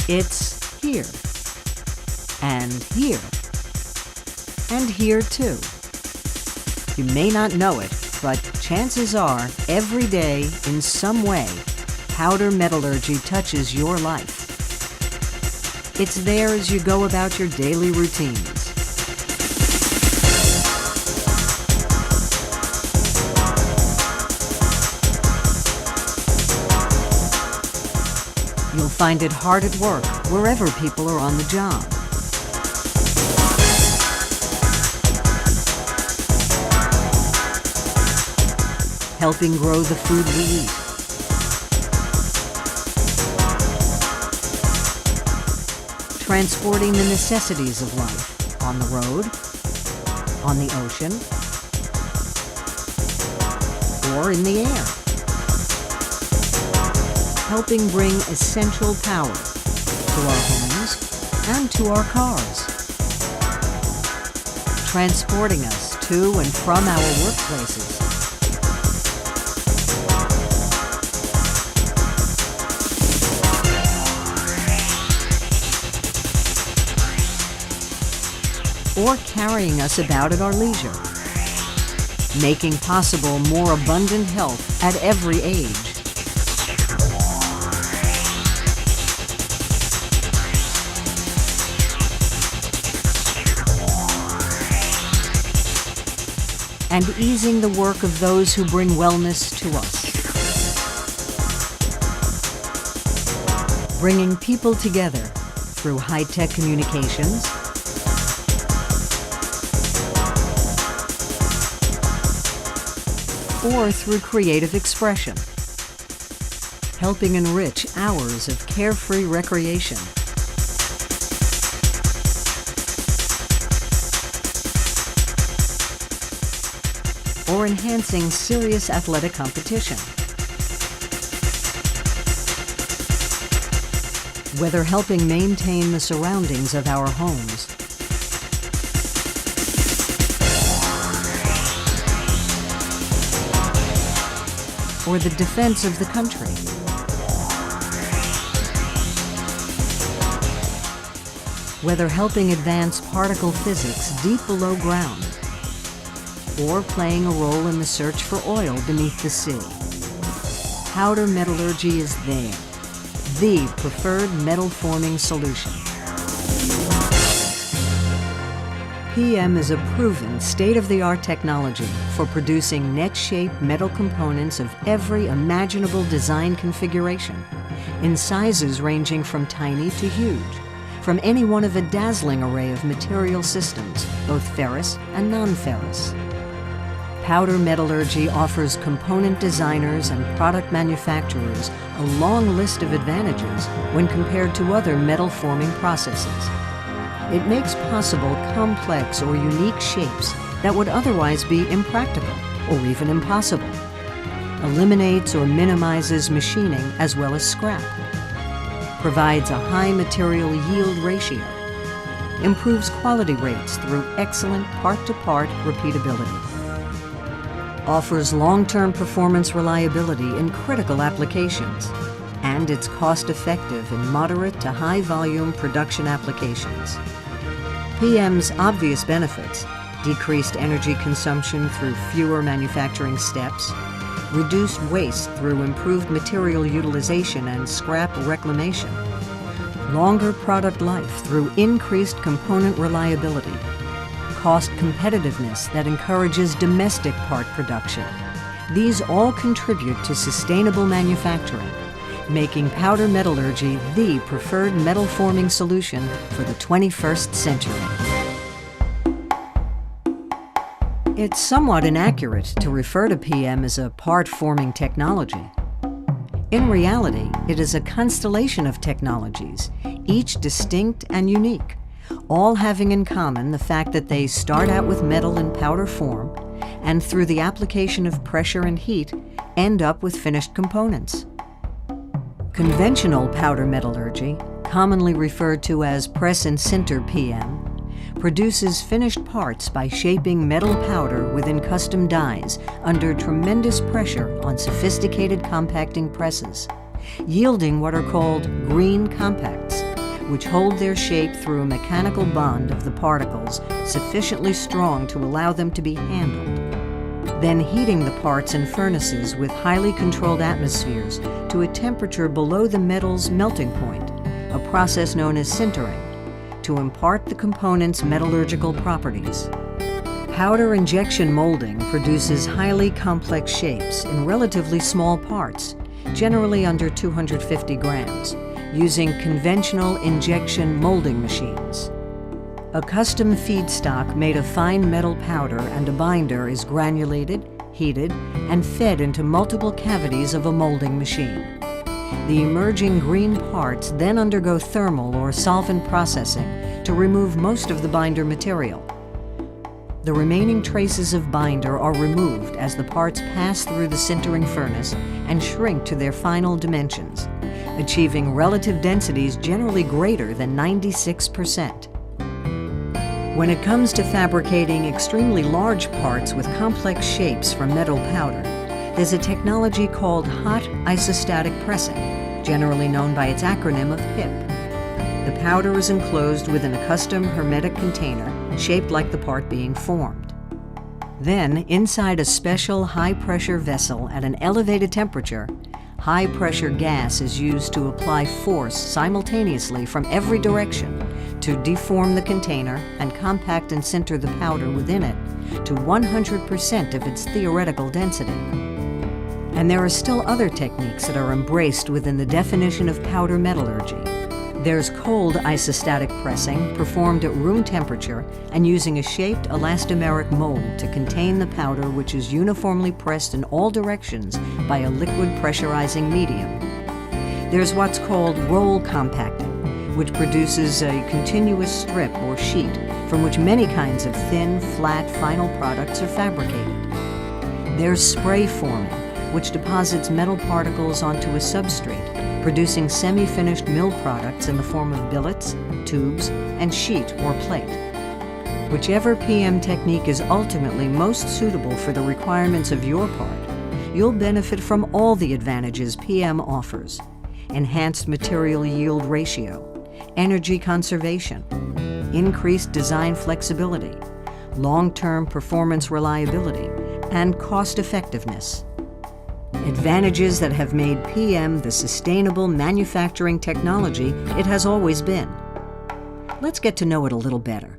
It's here, and here, and here too. You may not know it, but chances are, every day, in some way, powder metallurgy touches your life. It's there as you go about your daily routines. You'll find it hard at work, wherever people are on the job. Helping grow the food we eat. Transporting the necessities of life on the road, on the ocean, or in the air. Helping bring essential power to our homes and to our cars. Transporting us to and from our workplaces. Or carrying us about at our leisure. Making possible more abundant health at every age. And easing the work of those who bring wellness to us. Bringing people together through high-tech communications, or through creative expression, helping enrich hours of carefree recreation. Or enhancing serious athletic competition. Whether helping maintain the surroundings of our homes, or the defense of the country. Whether helping advance particle physics deep below ground, or playing a role in the search for oil beneath the sea. Powder metallurgy is there, the preferred metal forming solution. PM is a proven state-of-the-art technology for producing net-shaped metal components of every imaginable design configuration, in sizes ranging from tiny to huge, from any one of a dazzling array of material systems, both ferrous and non-ferrous. Powder metallurgy offers component designers and product manufacturers a long list of advantages when compared to other metal forming processes. It makes possible complex or unique shapes that would otherwise be impractical or even impossible. Eliminates or minimizes machining as well as scrap. Provides a high material yield ratio. Improves quality rates through excellent part-to-part repeatability. Offers long-term performance reliability in critical applications, and it's cost-effective in moderate to high-volume production applications. PM's obvious benefits: decreased energy consumption through fewer manufacturing steps, reduced waste through improved material utilization and scrap reclamation, longer product life through increased component reliability, cost competitiveness that encourages domestic part production. These all contribute to sustainable manufacturing, making powder metallurgy the preferred metal forming solution for the 21st century. It's somewhat inaccurate to refer to PM as a part-forming technology. In reality, it is a constellation of technologies, each distinct and unique, all having in common the fact that they start out with metal in powder form and through the application of pressure and heat end up with finished components. Conventional powder metallurgy, commonly referred to as press and sinter PM, produces finished parts by shaping metal powder within custom dies under tremendous pressure on sophisticated compacting presses, yielding what are called green compacts, which hold their shape through a mechanical bond of the particles sufficiently strong to allow them to be handled. Then heating the parts in furnaces with highly controlled atmospheres to a temperature below the metal's melting point, a process known as sintering, to impart the component's metallurgical properties. Powder injection molding produces highly complex shapes in relatively small parts, generally under 250 grams, using conventional injection molding machines. A custom feedstock made of fine metal powder and a binder is granulated, heated, and fed into multiple cavities of a molding machine. The emerging green parts then undergo thermal or solvent processing to remove most of the binder material. The remaining traces of binder are removed as the parts pass through the sintering furnace and shrink to their final dimensions, achieving relative densities generally greater than 96%. When it comes to fabricating extremely large parts with complex shapes from metal powder, there's a technology called hot isostatic pressing, generally known by its acronym of HIP. The powder is enclosed within a custom hermetic container shaped like the part being formed. Then, inside a special high-pressure vessel at an elevated temperature, high-pressure gas is used to apply force simultaneously from every direction to deform the container and compact and sinter the powder within it to 100% of its theoretical density. And there are still other techniques that are embraced within the definition of powder metallurgy. There's cold isostatic pressing, performed at room temperature and using a shaped elastomeric mold to contain the powder, which is uniformly pressed in all directions by a liquid pressurizing medium. There's what's called roll compacting, which produces a continuous strip or sheet from which many kinds of thin, flat, final products are fabricated. There's spray forming, which deposits metal particles onto a substrate, producing semi-finished mill products in the form of billets, tubes, and sheet or plate. Whichever PM technique is ultimately most suitable for the requirements of your part, you'll benefit from all the advantages PM offers: enhanced material yield ratio, energy conservation, increased design flexibility, long-term performance reliability, and cost effectiveness. Advantages that have made PM the sustainable manufacturing technology it has always been. Let's get to know it a little better.